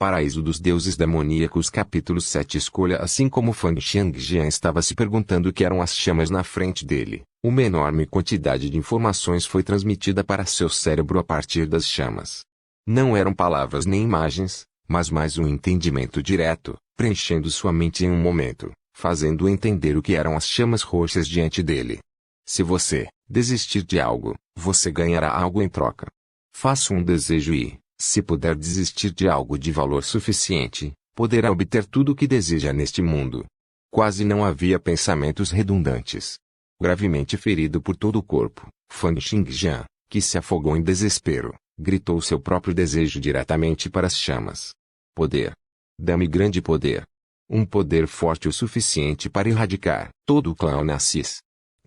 Paraíso dos Deuses Demoníacos Capítulo 7 Escolha. Assim como Fang Xiangjian estava se perguntando o que eram as chamas na frente dele, uma enorme quantidade de informações foi transmitida para seu cérebro a partir das chamas. Não eram palavras nem imagens, mas mais um entendimento direto, preenchendo sua mente em um momento, fazendo-o entender o que eram as chamas roxas diante dele. Se você desistir de algo, você ganhará algo em troca. Faça um desejo e, se puder desistir de algo de valor suficiente, poderá obter tudo o que deseja neste mundo. Quase não havia pensamentos redundantes. Gravemente ferido por todo o corpo, Fang Xiangjian, que se afogou em desespero, gritou seu próprio desejo diretamente para as chamas. Poder. Dá-me grande poder. Um poder forte o suficiente para erradicar todo o clã Onassis.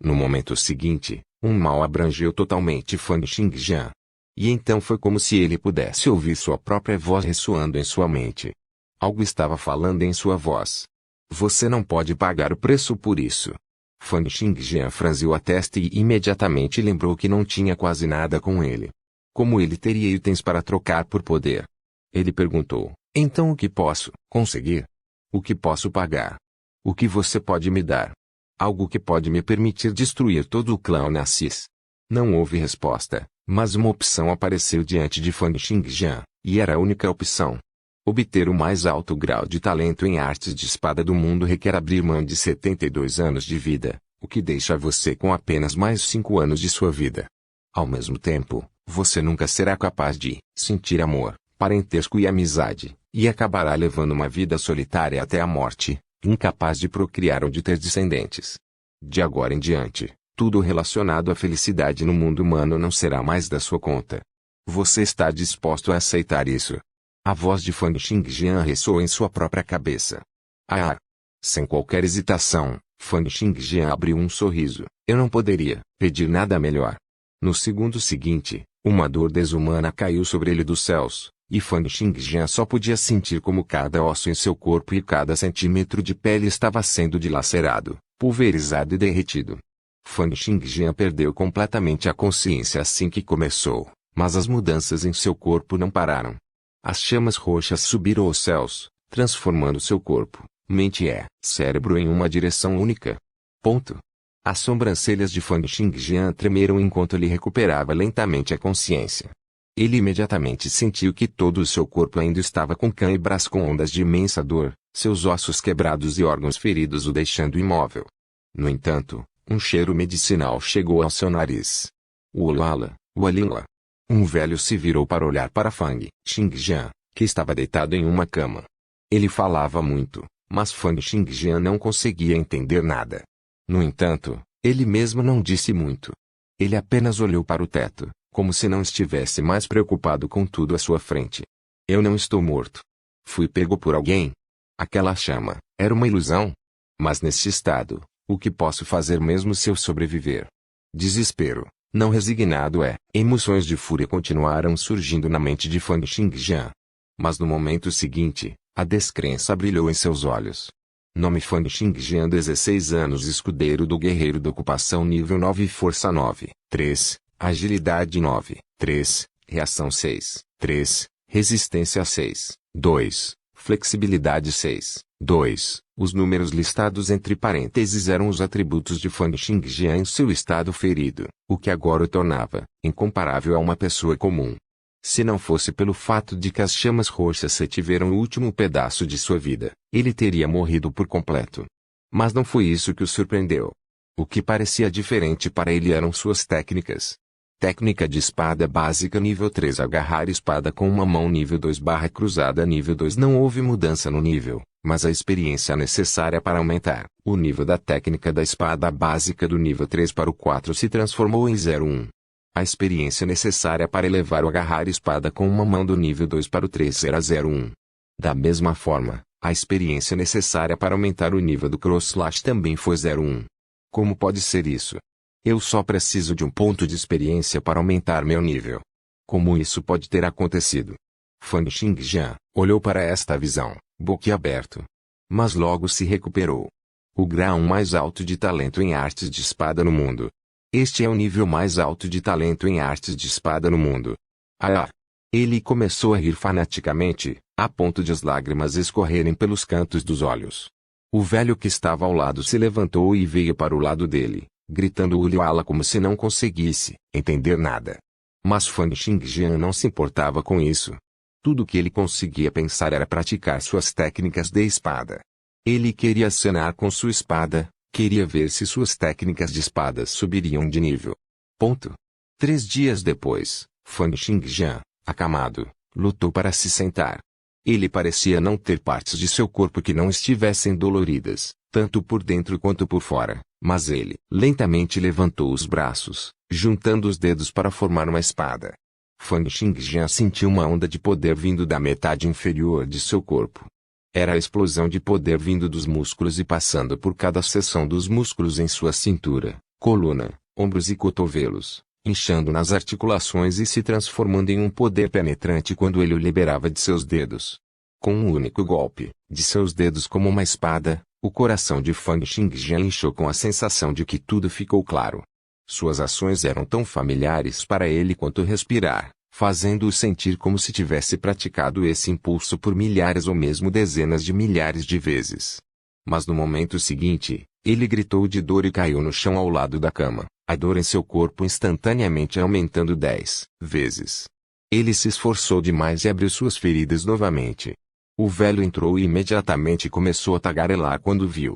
No momento seguinte, um mal abrangeu totalmente Fang Xiangjian. E então foi como se ele pudesse ouvir sua própria voz ressoando em sua mente. Algo estava falando em sua voz. Você não pode pagar o preço por isso. Fang Xiangjian franziu a testa e imediatamente lembrou que não tinha quase nada com ele. Como ele teria itens para trocar por poder? Ele perguntou, então o que posso conseguir? O que posso pagar? O que você pode me dar? Algo que pode me permitir destruir todo o clã Onassis. Não houve resposta, mas uma opção apareceu diante de Fang Xiangjian, e era a única opção. Obter o mais alto grau de talento em artes de espada do mundo requer abrir mão de 72 anos de vida, o que deixa você com apenas mais 5 anos de sua vida. Ao mesmo tempo, você nunca será capaz de sentir amor, parentesco e amizade, e acabará levando uma vida solitária até a morte, incapaz de procriar ou de ter descendentes. De agora em diante, tudo relacionado à felicidade no mundo humano não será mais da sua conta. Você está disposto a aceitar isso? A voz de Fang Xiangjian ressoou em sua própria cabeça. Ah! Sem qualquer hesitação, Fang Xiangjian abriu um sorriso. Eu não poderia pedir nada melhor. No segundo seguinte, uma dor desumana caiu sobre ele dos céus, e Fang Xiangjian só podia sentir como cada osso em seu corpo e cada centímetro de pele estava sendo dilacerado, pulverizado e derretido. Fang Xiangjian perdeu completamente a consciência assim que começou, mas as mudanças em seu corpo não pararam. As chamas roxas subiram aos céus, transformando seu corpo, mente e cérebro em uma direção única. Ponto. As sobrancelhas de Fang Xiangjian tremeram enquanto ele recuperava lentamente a consciência. Ele imediatamente sentiu que todo o seu corpo ainda estava com câimbras com ondas de imensa dor, seus ossos quebrados e órgãos feridos o deixando imóvel. No entanto, um cheiro medicinal chegou ao seu nariz. Ualala, ualila. Um velho se virou para olhar para Fang Xiangjian, que estava deitado em uma cama. Ele falava muito, mas Fang Xiangjian não conseguia entender nada. No entanto, ele mesmo não disse muito. Ele apenas olhou para o teto, como se não estivesse mais preocupado com tudo à sua frente. Eu não estou morto. Fui pego por alguém? Aquela chama era uma ilusão? Mas nesse estado, o que posso fazer mesmo se eu sobreviver? Desespero. Não resignado emoções de fúria continuaram surgindo na mente de Fang Xiangjian. Mas no momento seguinte, a descrença brilhou em seus olhos. Nome Fang Xiangjian 16 anos escudeiro do guerreiro da ocupação nível 9 força 9, 3, agilidade 9, 3, reação 6, 3, resistência 6, 2, flexibilidade 6, 2. Os números listados entre parênteses eram os atributos de Fang Xiangjian em seu estado ferido, o que agora o tornava incomparável a uma pessoa comum. Se não fosse pelo fato de que as chamas roxas retiveram o último pedaço de sua vida, ele teria morrido por completo. Mas não foi isso que o surpreendeu. O que parecia diferente para ele eram suas técnicas. Técnica de espada básica nível 3 agarrar espada com uma mão nível 2 barra cruzada nível 2 não houve mudança no nível, mas a experiência necessária para aumentar o nível da técnica da espada básica do nível 3 para o 4 se transformou em 01. A experiência necessária para elevar o agarrar espada com uma mão do nível 2 para o 3 era 01. Da mesma forma, a experiência necessária para aumentar o nível do cross slash também foi 01. Como pode ser isso? Eu só preciso de um ponto de experiência para aumentar meu nível. Como isso pode ter acontecido? Fang Xiangjian olhou para esta visão, boquiaberto. Mas logo se recuperou. O grau mais alto de talento em artes de espada no mundo. Este é o nível mais alto de talento em artes de espada no mundo. Ah! Ele começou a rir fanaticamente, a ponto de as lágrimas escorrerem pelos cantos dos olhos. O velho que estava ao lado se levantou e veio para o lado dele, gritando uliuala como se não conseguisse entender nada. Mas Fang Xingjian não se importava com isso. Tudo que ele conseguia pensar era praticar suas técnicas de espada. Ele queria acenar com sua espada, queria ver se suas técnicas de espada subiriam de nível. 3 dias depois, Fang Xingjian, acamado, lutou para se sentar. Ele parecia não ter partes de seu corpo que não estivessem doloridas, tanto por dentro quanto por fora, mas ele lentamente levantou os braços, juntando os dedos para formar uma espada. Fang Xingjian sentiu uma onda de poder vindo da metade inferior de seu corpo. Era a explosão de poder vindo dos músculos e passando por cada seção dos músculos em sua cintura, coluna, ombros e cotovelos, inchando nas articulações e se transformando em um poder penetrante quando ele o liberava de seus dedos. Com um único golpe, de seus dedos como uma espada, o coração de Fang Xingjian inchou com a sensação de que tudo ficou claro. Suas ações eram tão familiares para ele quanto respirar, fazendo-o sentir como se tivesse praticado esse impulso por milhares ou mesmo dezenas de milhares de vezes. Mas no momento seguinte, ele gritou de dor e caiu no chão ao lado da cama, a dor em seu corpo instantaneamente aumentando 10 vezes. Ele se esforçou demais e abriu suas feridas novamente. O velho entrou e imediatamente começou a tagarelar quando viu.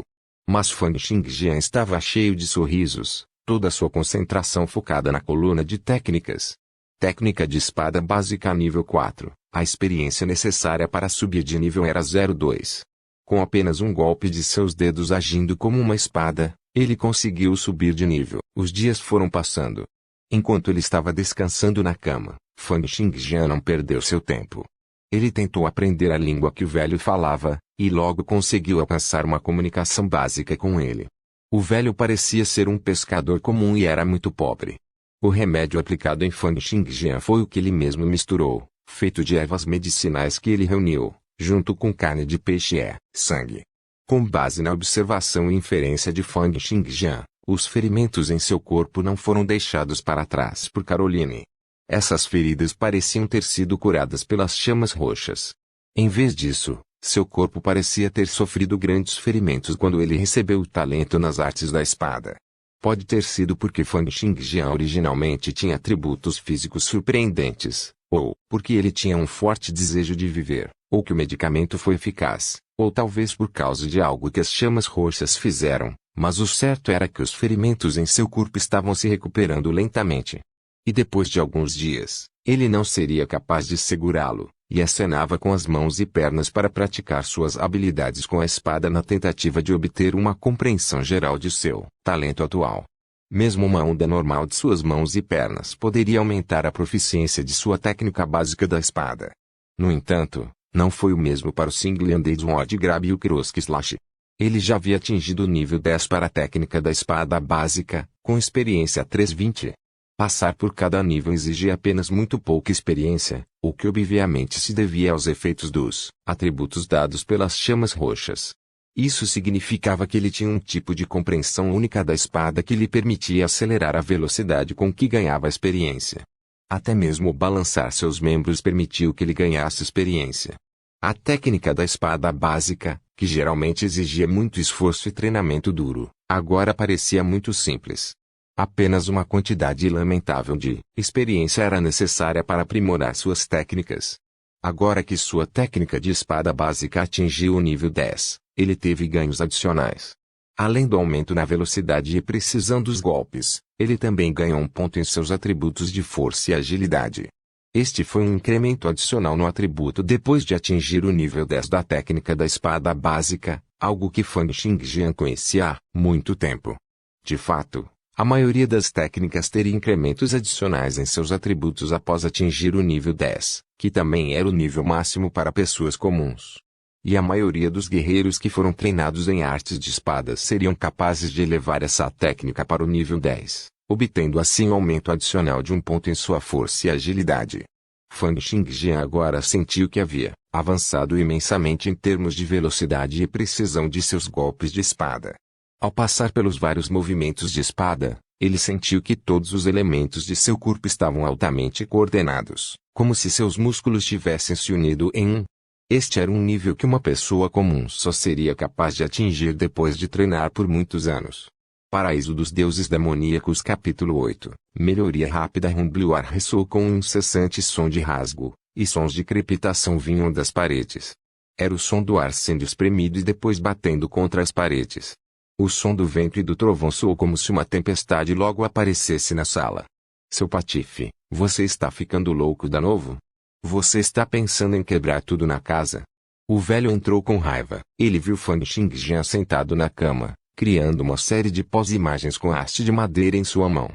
Mas Fang Xingjian estava cheio de sorrisos, toda a sua concentração focada na coluna de técnicas. Técnica de espada básica nível 4. A experiência necessária para subir de nível era 02. Com apenas um golpe de seus dedos agindo como uma espada, ele conseguiu subir de nível. Os dias foram passando. Enquanto ele estava descansando na cama, Fang Xingjian não perdeu seu tempo. Ele tentou aprender a língua que o velho falava, e logo conseguiu alcançar uma comunicação básica com ele. O velho parecia ser um pescador comum e era muito pobre. O remédio aplicado em Fang Xingjian foi o que ele mesmo misturou, feito de ervas medicinais que ele reuniu, junto com carne de peixe e sangue. Com base na observação e inferência de Fang Xingjian, os ferimentos em seu corpo não foram deixados para trás por Caroline. Essas feridas pareciam ter sido curadas pelas chamas roxas. Em vez disso, seu corpo parecia ter sofrido grandes ferimentos quando ele recebeu o talento nas artes da espada. Pode ter sido porque Fang Xingjian originalmente tinha atributos físicos surpreendentes, ou porque ele tinha um forte desejo de viver, ou que o medicamento foi eficaz, ou talvez por causa de algo que as chamas roxas fizeram, mas o certo era que os ferimentos em seu corpo estavam se recuperando lentamente. E depois de alguns dias, ele não seria capaz de segurá-lo, e acenava com as mãos e pernas para praticar suas habilidades com a espada na tentativa de obter uma compreensão geral de seu talento atual. Mesmo uma onda normal de suas mãos e pernas poderia aumentar a proficiência de sua técnica básica da espada. No entanto, não foi o mesmo para o Single-Handed Sword Grab e o Cross Slash. Ele já havia atingido o nível 10 para a técnica da espada básica, com experiência 320. Passar por cada nível exigia apenas muito pouca experiência, o que obviamente se devia aos efeitos dos atributos dados pelas chamas roxas. Isso significava que ele tinha um tipo de compreensão única da espada que lhe permitia acelerar a velocidade com que ganhava experiência. Até mesmo balançar seus membros permitiu que ele ganhasse experiência. A técnica da espada básica, que geralmente exigia muito esforço e treinamento duro, agora parecia muito simples. Apenas uma quantidade lamentável de experiência era necessária para aprimorar suas técnicas. Agora que sua técnica de espada básica atingiu o nível 10, ele teve ganhos adicionais. Além do aumento na velocidade e precisão dos golpes, ele também ganhou um ponto em seus atributos de força e agilidade. Este foi um incremento adicional no atributo depois de atingir o nível 10 da técnica da espada básica, algo que Fang Xingjian conhecia há muito tempo. De fato, a maioria das técnicas teria incrementos adicionais em seus atributos após atingir o nível 10, que também era o nível máximo para pessoas comuns. E a maioria dos guerreiros que foram treinados em artes de espadas seriam capazes de elevar essa técnica para o nível 10, obtendo assim um aumento adicional de um ponto em sua força e agilidade. Fang Xingjian agora sentiu que havia avançado imensamente em termos de velocidade e precisão de seus golpes de espada. Ao passar pelos vários movimentos de espada, ele sentiu que todos os elementos de seu corpo estavam altamente coordenados, como se seus músculos tivessem se unido em um. Este era um nível que uma pessoa comum só seria capaz de atingir depois de treinar por muitos anos. Paraíso dos Deuses Demoníacos Capítulo 8. Melhoria rápida. O ar ressoou com um incessante som de rasgo, e sons de crepitação vinham das paredes. Era o som do ar sendo espremido e depois batendo contra as paredes. O som do vento e do trovão soou como se uma tempestade logo aparecesse na sala. Seu patife, você está ficando louco de novo? Você está pensando em quebrar tudo na casa? O velho entrou com raiva. Ele viu Fang Xingjian sentado na cama, criando uma série de pós-imagens com haste de madeira em sua mão.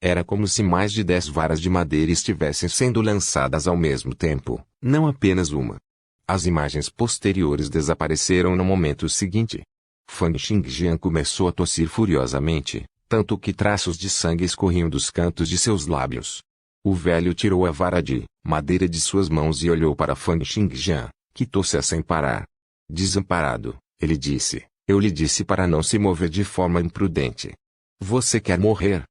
Era como se mais de 10 varas de madeira estivessem sendo lançadas ao mesmo tempo, não apenas uma. As imagens posteriores desapareceram no momento seguinte. Fang Xingjian começou a tossir furiosamente, tanto que traços de sangue escorriam dos cantos de seus lábios. O velho tirou a vara de madeira de suas mãos e olhou para Fang Xingjian, que tossia sem parar. Desamparado, ele disse, eu lhe disse para não se mover de forma imprudente. Você quer morrer?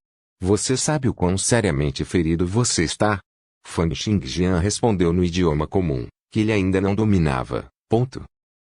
Você sabe o quão seriamente ferido você está? Fang Xingjian respondeu no idioma comum, que ele ainda não dominava.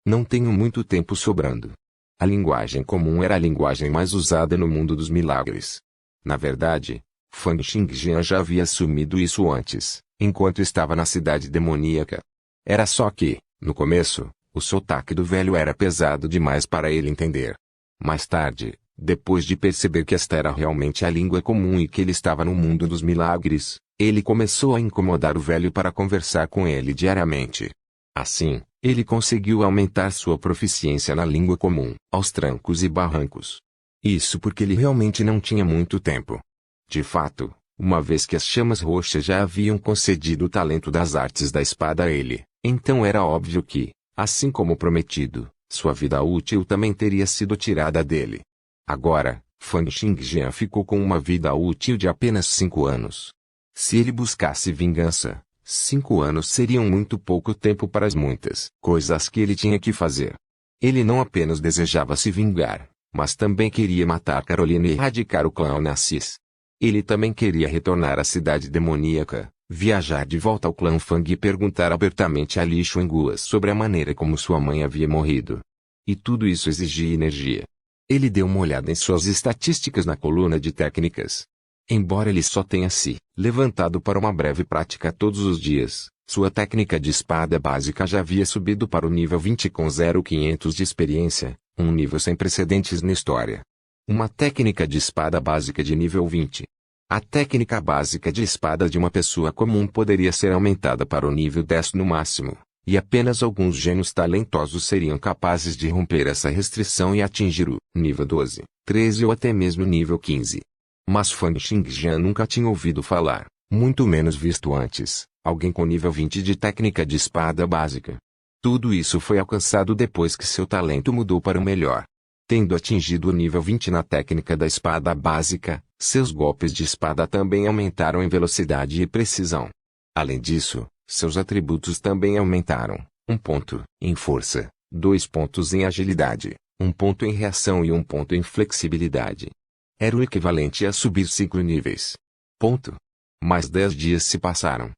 Não tenho muito tempo sobrando. A linguagem comum era a linguagem mais usada no mundo dos milagres. Na verdade, Fang Xingjian já havia assumido isso antes, enquanto estava na cidade demoníaca. Era só que, no começo, o sotaque do velho era pesado demais para ele entender. Mais tarde, depois de perceber que esta era realmente a língua comum e que ele estava no mundo dos milagres, ele começou a incomodar o velho para conversar com ele diariamente. Assim, ele conseguiu aumentar sua proficiência na língua comum, aos trancos e barrancos. Isso porque ele realmente não tinha muito tempo. De fato, uma vez que as chamas roxas já haviam concedido o talento das artes da espada a ele, então era óbvio que, assim como prometido, sua vida útil também teria sido tirada dele. Agora, Fang Xingjian ficou com uma vida útil de apenas 5 anos. Se ele buscasse vingança, 5 anos seriam muito pouco tempo para as muitas coisas que ele tinha que fazer. Ele não apenas desejava se vingar, mas também queria matar Carolina e erradicar o clã Onassis. Ele também queria retornar à cidade demoníaca, viajar de volta ao clã Fang e perguntar abertamente a Li Xuanguo sobre a maneira como sua mãe havia morrido. E tudo isso exigia energia. Ele deu uma olhada em suas estatísticas na coluna de técnicas. Embora ele só tenha se levantado para uma breve prática todos os dias, sua técnica de espada básica já havia subido para o nível 20 com 0,500 de experiência, um nível sem precedentes na história. Uma técnica de espada básica de nível 20. A técnica básica de espada de uma pessoa comum poderia ser aumentada para o nível 10 no máximo, e apenas alguns gênios talentosos seriam capazes de romper essa restrição e atingir o nível 12, 13 ou até mesmo nível 15. Mas Fang Xingjian nunca tinha ouvido falar, muito menos visto antes, alguém com nível 20 de técnica de espada básica. Tudo isso foi alcançado depois que seu talento mudou para o melhor. Tendo atingido o nível 20 na técnica da espada básica, seus golpes de espada também aumentaram em velocidade e precisão. Além disso, seus atributos também aumentaram, 1 ponto em força, 2 pontos em agilidade, 1 ponto em reação e 1 ponto em flexibilidade. Era o equivalente a subir 5 níveis. Mais 10 dias se passaram.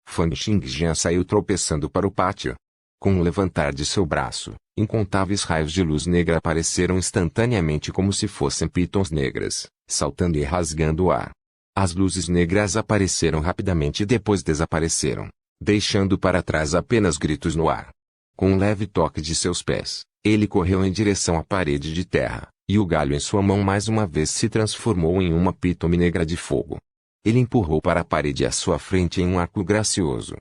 Fang Xingjian saiu tropeçando para o pátio. Com o levantar de seu braço, incontáveis raios de luz negra apareceram instantaneamente como se fossem pitons negras, saltando e rasgando o ar. As luzes negras apareceram rapidamente e depois desapareceram, deixando para trás apenas gritos no ar. Com um leve toque de seus pés, ele correu em direção à parede de terra, e o galho em sua mão mais uma vez se transformou em uma pitome negra de fogo. Ele empurrou para a parede à sua frente em um arco gracioso.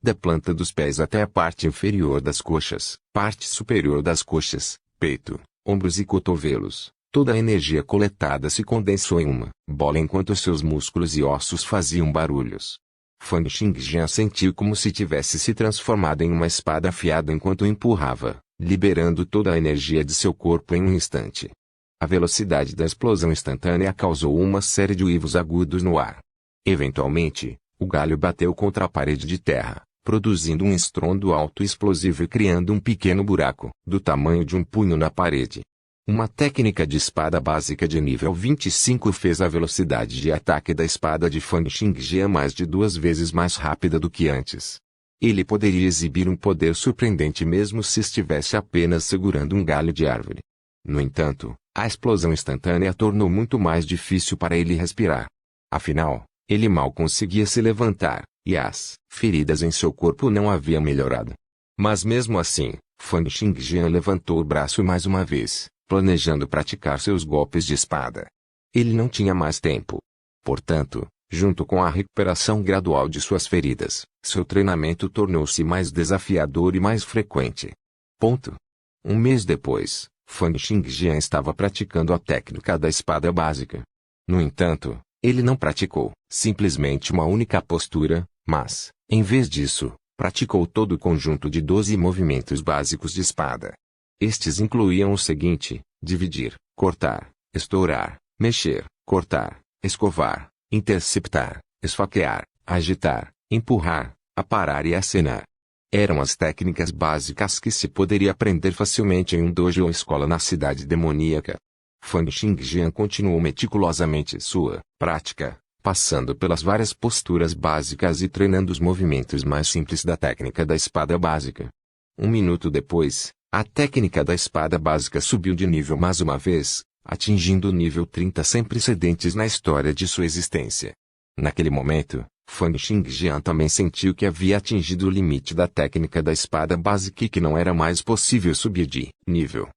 Da planta dos pés até a parte inferior das coxas, parte superior das coxas, peito, ombros e cotovelos, toda a energia coletada se condensou em uma bola enquanto seus músculos e ossos faziam barulhos. Fang Xingjian sentiu como se tivesse se transformado em uma espada afiada enquanto o empurrava, liberando toda a energia de seu corpo em um instante. A velocidade da explosão instantânea causou uma série de uivos agudos no ar. Eventualmente, o galho bateu contra a parede de terra, produzindo um estrondo alto e explosivo e criando um pequeno buraco, do tamanho de um punho na parede. Uma técnica de espada básica de nível 25 fez a velocidade de ataque da espada de Fang Xingjian mais de 2 vezes mais rápida do que antes. Ele poderia exibir um poder surpreendente mesmo se estivesse apenas segurando um galho de árvore. No entanto, a explosão instantânea tornou muito mais difícil para ele respirar. Afinal, ele mal conseguia se levantar, e as feridas em seu corpo não haviam melhorado. Mas mesmo assim, Fang Xingjian levantou o braço mais uma vez, planejando praticar seus golpes de espada. Ele não tinha mais tempo. Portanto, junto com a recuperação gradual de suas feridas, seu treinamento tornou-se mais desafiador e mais frequente. 1 mês depois, Fang Xingjian estava praticando a técnica da espada básica. No entanto, ele não praticou simplesmente uma única postura, mas, em vez disso, praticou todo o conjunto de 12 movimentos básicos de espada. Estes incluíam o seguinte: dividir, cortar, estourar, mexer, cortar, escovar, interceptar, esfaquear, agitar, empurrar, aparar e acenar. Eram as técnicas básicas que se poderia aprender facilmente em um dojo ou escola na cidade demoníaca. Fang Xingjian continuou meticulosamente sua prática, passando pelas várias posturas básicas e treinando os movimentos mais simples da técnica da espada básica. 1 minuto depois, a técnica da espada básica subiu de nível mais uma vez, atingindo o nível 30 sem precedentes na história de sua existência. Naquele momento, Fang Xingjian também sentiu que havia atingido o limite da técnica da espada básica e que não era mais possível subir de nível.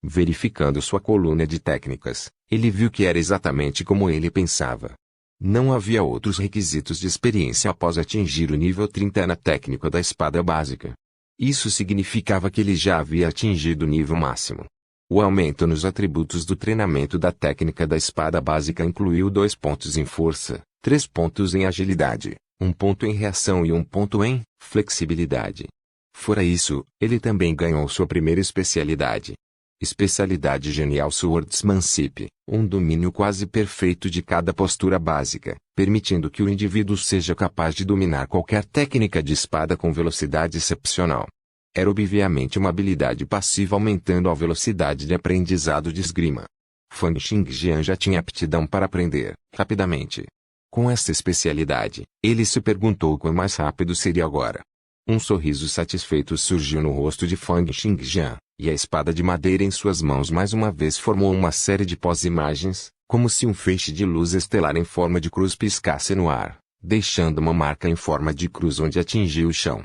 Verificando sua coluna de técnicas, ele viu que era exatamente como ele pensava. Não havia outros requisitos de experiência após atingir o nível 30 na técnica da espada básica. Isso significava que ele já havia atingido o nível máximo. O aumento nos atributos do treinamento da técnica da espada básica incluiu 2 pontos em força, 3 pontos em agilidade, 1 ponto em reação e 1 ponto em flexibilidade. Fora isso, ele também ganhou sua primeira especialidade. Especialidade Genial Swordsmanship, um domínio quase perfeito de cada postura básica, permitindo que o indivíduo seja capaz de dominar qualquer técnica de espada com velocidade excepcional. Era obviamente uma habilidade passiva aumentando a velocidade de aprendizado de esgrima. Fang Xingjian já tinha aptidão para aprender rapidamente. Com essa especialidade, ele se perguntou quão mais rápido seria agora. Um sorriso satisfeito surgiu no rosto de Fang Xingjian, e a espada de madeira em suas mãos mais uma vez formou uma série de pós-imagens, como se um feixe de luz estelar em forma de cruz piscasse no ar, deixando uma marca em forma de cruz onde atingiu o chão.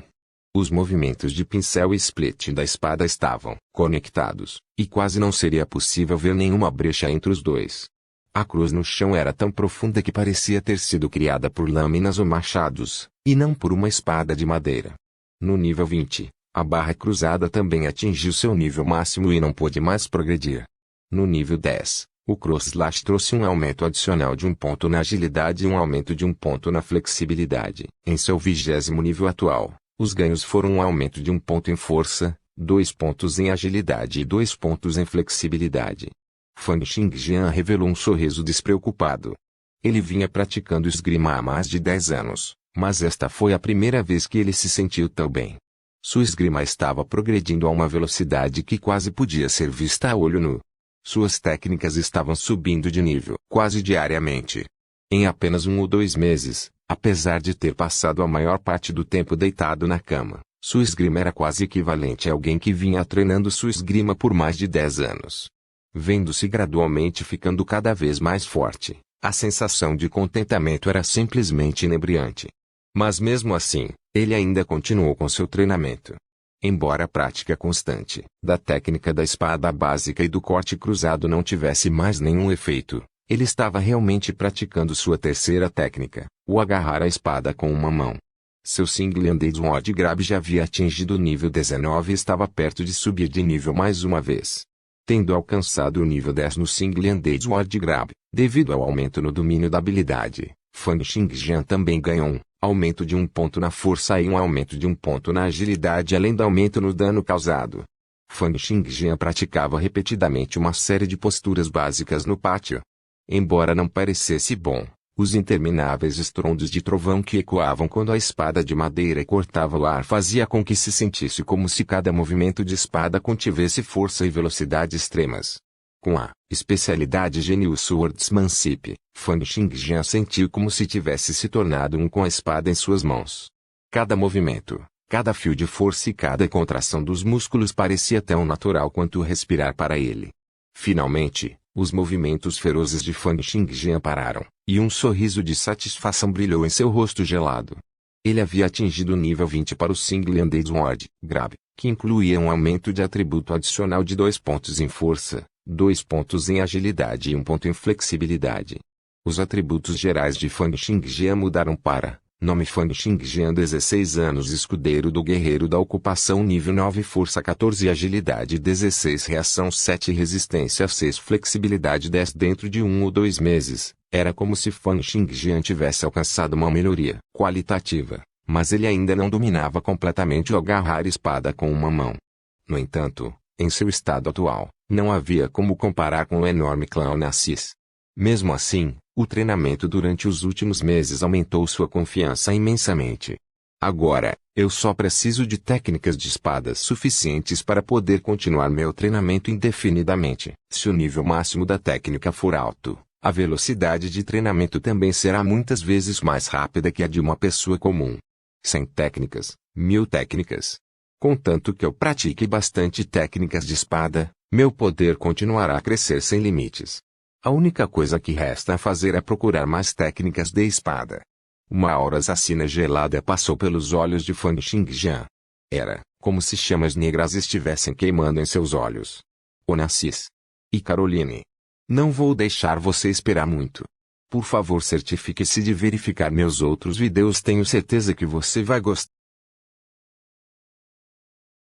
Os movimentos de pincel e split da espada estavam conectados, e quase não seria possível ver nenhuma brecha entre os dois. A cruz no chão era tão profunda que parecia ter sido criada por lâminas ou machados, e não por uma espada de madeira. No nível 20, a barra cruzada também atingiu seu nível máximo e não pôde mais progredir. No nível 10, o cross slash trouxe um aumento adicional de 1 ponto na agilidade e um aumento de 1 ponto na flexibilidade. Em seu 20º nível atual, os ganhos foram um aumento de 1 ponto em força, 2 pontos em agilidade e 2 pontos em flexibilidade. Fang Xingjian revelou um sorriso despreocupado. Ele vinha praticando esgrima há mais de 10 anos, mas esta foi a primeira vez que ele se sentiu tão bem. Sua esgrima estava progredindo a uma velocidade que quase podia ser vista a olho nu. Suas técnicas estavam subindo de nível quase diariamente. Em apenas 1 ou 2 meses, apesar de ter passado a maior parte do tempo deitado na cama, sua esgrima era quase equivalente a alguém que vinha treinando sua esgrima por mais de 10 anos. Vendo-se gradualmente ficando cada vez mais forte, a sensação de contentamento era simplesmente inebriante. Mas mesmo assim, ele ainda continuou com seu treinamento. Embora a prática constante da técnica da espada básica e do corte cruzado não tivesse mais nenhum efeito, ele estava realmente praticando sua terceira técnica, o agarrar a espada com uma mão. Seu single-handed sword grab já havia atingido o nível 19 e estava perto de subir de nível mais uma vez. Tendo alcançado o nível 10 no single-handed sword grab, devido ao aumento no domínio da habilidade, Fang Xingjian também ganhou um aumento de 1 ponto na força e um aumento de 1 ponto na agilidade além do aumento no dano causado. Fang Xingjian praticava repetidamente uma série de posturas básicas no pátio. Embora não parecesse bom, os intermináveis estrondos de trovão que ecoavam quando a espada de madeira cortava o ar fazia com que se sentisse como se cada movimento de espada contivesse força e velocidade extremas. Com a especialidade Genius Swordsmanship, Fang Xingjian sentiu como se tivesse se tornado um com a espada em suas mãos. Cada movimento, cada fio de força e cada contração dos músculos parecia tão natural quanto respirar para ele. Finalmente, os movimentos ferozes de Fang Xingjian pararam, e um sorriso de satisfação brilhou em seu rosto gelado. Ele havia atingido o nível 20 para o Single-Handed Sword Grab, que incluía um aumento de atributo adicional de 2 pontos em força, 2 pontos em agilidade e 1 ponto em flexibilidade. Os atributos gerais de Fang Xingjian mudaram para: nome Fang Xingjian, 16 anos, escudeiro do guerreiro da ocupação, nível 9, força 14, agilidade 16, reação 7, resistência 6, flexibilidade 10. Dentro de 1 ou 2 meses, era como se Fang Xingjian tivesse alcançado uma melhoria qualitativa, mas ele ainda não dominava completamente o agarrar espada com uma mão. No entanto, em seu estado atual, não havia como comparar com o enorme clã Onassis. Mesmo assim, o treinamento durante os últimos meses aumentou sua confiança imensamente. Agora, eu só preciso de técnicas de espadas suficientes para poder continuar meu treinamento indefinidamente. Se o nível máximo da técnica for alto, a velocidade de treinamento também será muitas vezes mais rápida que a de uma pessoa comum. 100 técnicas, 1000 técnicas. Contanto que eu pratique bastante técnicas de espada, meu poder continuará a crescer sem limites. A única coisa que resta a fazer é procurar mais técnicas de espada. Uma aura assassina gelada passou pelos olhos de Fang Xingjian. Era como se chamas negras estivessem queimando em seus olhos. Onassis e Caroline, não vou deixar você esperar muito. Por favor, certifique-se de verificar meus outros vídeos. Tenho certeza que você vai gostar.